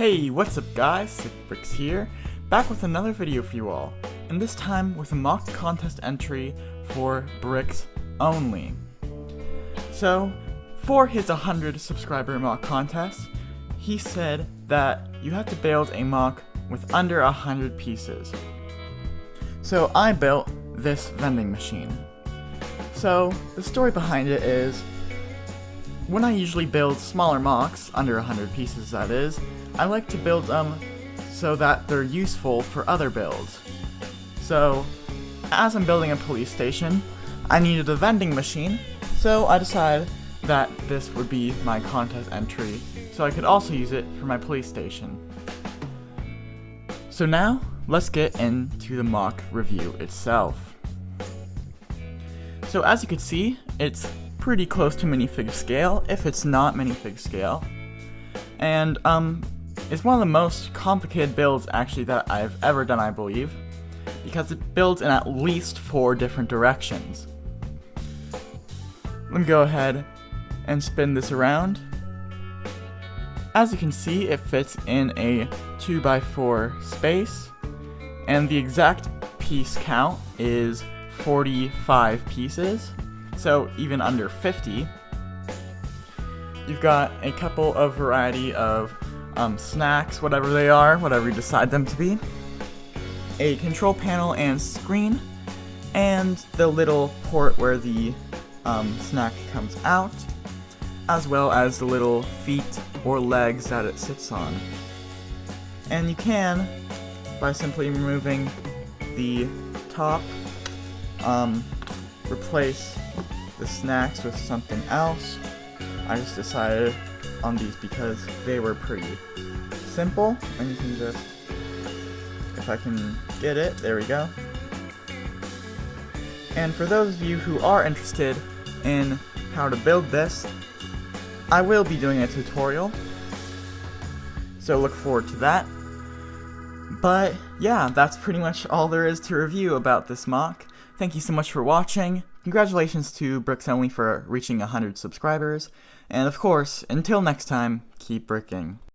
Hey, what's up guys, SickBricks here, back with another video for you all, and this time with a mock contest entry for bricks only. So, for his 100 subscriber mock contest, he said that you have to build a mock with under 100 pieces. So I built this vending machine. So, the story behind it is, when I usually build smaller mocks, under 100 pieces that is, I like to build them so that they're useful for other builds. So, as I'm building a police station, I needed a vending machine, so I decided that this would be my contest entry, so I could also use it for my police station. So now, let's get into the mock review itself. So as you can see, it's pretty close to minifig scale, if it's not minifig scale. And it's one of the most complicated builds actually that I've ever done, I believe, because it builds in at least 4 different directions. Let me go ahead and spin this around. As you can see, it fits in a 2x4 space, and the exact piece count is 45 pieces, so even under 50. You've got a couple of variety of snacks, whatever they are, whatever you decide them to be, a control panel and screen, and the little port where the snack comes out, as well as the little feet or legs that it sits on. And you can, by simply removing the top, replace the snacks with something else. I just decided on these because they were pretty simple, and you can just, if I can get it, there we go. And for those of you who are interested in how to build this, I will be doing a tutorial, so look forward to that. But yeah, that's pretty much all there is to review about this mock. Thank you so much for watching. Congratulations to Bricks Only for reaching 100 subscribers. And of course, until next time, keep bricking.